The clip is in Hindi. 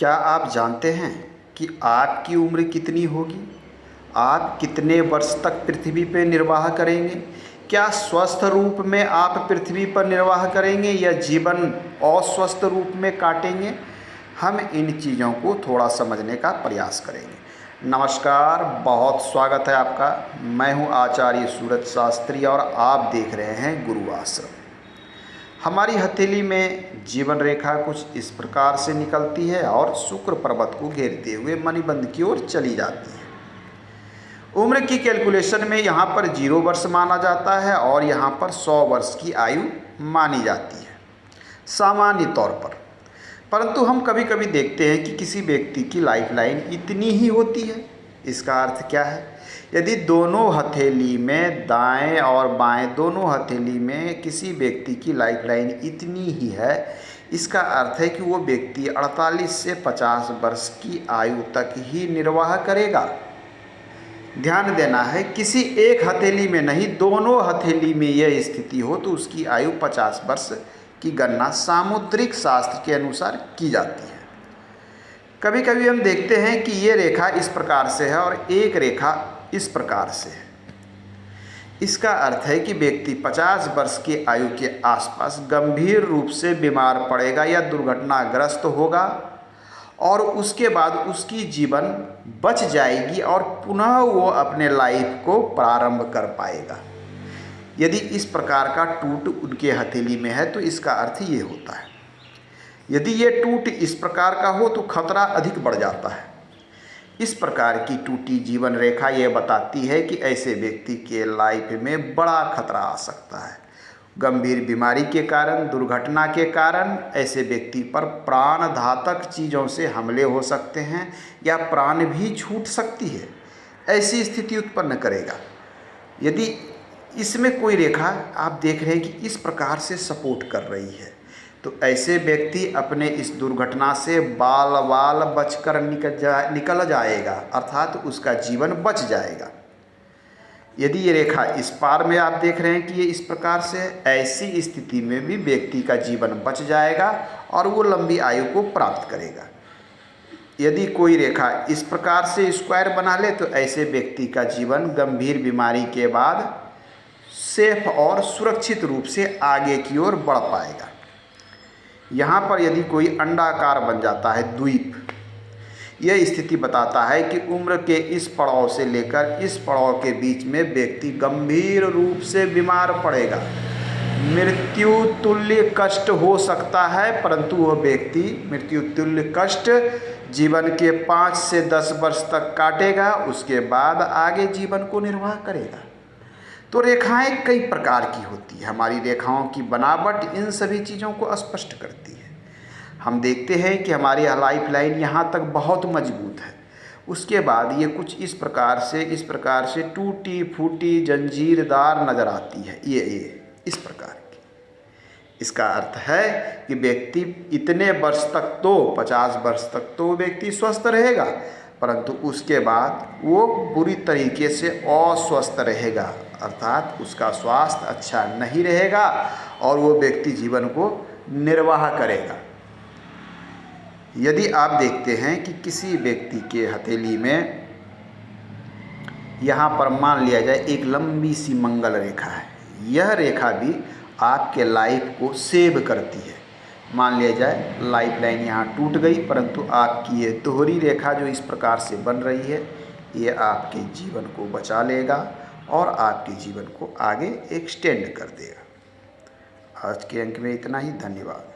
क्या आप जानते हैं कि आपकी उम्र कितनी होगी? आप कितने वर्ष तक पृथ्वी पर निर्वाह करेंगे? क्या स्वस्थ रूप में आप पृथ्वी पर निर्वाह करेंगे या जीवन अस्वस्थ रूप में काटेंगे? हम इन चीज़ों को थोड़ा समझने का प्रयास करेंगे। नमस्कार, बहुत स्वागत है आपका। मैं हूं आचार्य सूरज शास्त्री और आप देख रहे हैं गुरु आश्रम। हमारी हथेली में जीवन रेखा कुछ इस प्रकार से निकलती है और शुक्र पर्वत को घेरते हुए मणिबंध की ओर चली जाती है। उम्र की कैलकुलेशन में यहाँ पर 0 वर्ष माना जाता है और यहाँ पर 100 वर्ष की आयु मानी जाती है सामान्य तौर पर। परंतु हम कभी कभी देखते हैं कि किसी व्यक्ति की लाइफ लाइन इतनी ही होती है। इसका अर्थ क्या है? यदि दोनों हथेली में, दाएं और बाएं दोनों हथेली में किसी व्यक्ति की लाइफ लाइन इतनी ही है, इसका अर्थ है कि वो व्यक्ति 48 से 50 वर्ष की आयु तक ही निर्वाह करेगा। ध्यान देना है, किसी एक हथेली में नहीं, दोनों हथेली में यह स्थिति हो तो उसकी आयु 50 वर्ष की गणना सामुद्रिक शास्त्र के अनुसार की जाती है। कभी कभी हम देखते हैं कि ये रेखा इस प्रकार से है और एक रेखा इस प्रकार से है। इसका अर्थ है कि व्यक्ति 50 वर्ष की आयु के आसपास गंभीर रूप से बीमार पड़ेगा या दुर्घटनाग्रस्त होगा और उसके बाद उसकी जीवन बच जाएगी और पुनः वो अपने लाइफ को प्रारंभ कर पाएगा। यदि इस प्रकार का टूट उनके हथेली में है तो इसका अर्थ ये होता है। यदि ये टूट इस प्रकार का हो तो खतरा अधिक बढ़ जाता है। इस प्रकार की टूटी जीवन रेखा ये बताती है कि ऐसे व्यक्ति के लाइफ में बड़ा खतरा आ सकता है। गंभीर बीमारी के कारण, दुर्घटना के कारण ऐसे व्यक्ति पर प्राणघातक चीज़ों से हमले हो सकते हैं या प्राण भी छूट सकती है। ऐसी स्थिति उत्पन्न करेगा। यदि इसमें कोई रेखा आप देख रहे हैं कि इस प्रकार से सपोर्ट कर रही है तो ऐसे व्यक्ति अपने इस दुर्घटना से बाल बाल बचकर निकल जाएगा, अर्थात उसका जीवन बच जाएगा। यदि ये रेखा इस पार में आप देख रहे हैं कि ये इस प्रकार से है, ऐसी स्थिति में भी व्यक्ति का जीवन बच जाएगा और वो लंबी आयु को प्राप्त करेगा। यदि कोई रेखा इस प्रकार से स्क्वायर बना ले तो ऐसे व्यक्ति का जीवन गंभीर बीमारी के बाद सेफ और सुरक्षित रूप से आगे की ओर बढ़ पाएगा। यहाँ पर यदि कोई अंडाकार बन जाता है, द्वीप, यह स्थिति बताता है कि उम्र के इस पड़ाव से लेकर इस पड़ाव के बीच में व्यक्ति गंभीर रूप से बीमार पड़ेगा। मृत्यु तुल्य कष्ट हो सकता है, परंतु वह व्यक्ति मृत्यु तुल्य कष्ट जीवन के 5 से 10 वर्ष तक काटेगा, उसके बाद आगे जीवन को निर्वाह करेगा। तो रेखाएं कई प्रकार की होती है। हमारी रेखाओं की बनावट इन सभी चीज़ों को स्पष्ट करती है। हम देखते हैं कि हमारी लाइफ लाइन यहाँ तक बहुत मजबूत है, उसके बाद ये कुछ इस प्रकार से टूटी फूटी जंजीरदार नज़र आती है। ये इस प्रकार की। इसका अर्थ है कि व्यक्ति इतने वर्ष तक तो 50 वर्ष तक तो व्यक्ति स्वस्थ रहेगा, परंतु उसके बाद वो बुरी तरीके से अस्वस्थ रहेगा, अर्थात उसका स्वास्थ्य अच्छा नहीं रहेगा और वो व्यक्ति जीवन को निर्वाह करेगा। यदि आप देखते हैं कि किसी व्यक्ति के हथेली में यहाँ पर मान लिया जाए एक लंबी सी मंगल रेखा है, यह रेखा भी आपके लाइफ को सेव करती है। मान लिया जाए लाइफ लाइन यहाँ टूट गई, परंतु आपकी ये दोहरी रेखा जो इस प्रकार से बन रही है, ये आपके जीवन को बचा लेगा और आपके जीवन को आगे एक्सटेंड कर देगा। आज के अंक में इतना ही। धन्यवाद।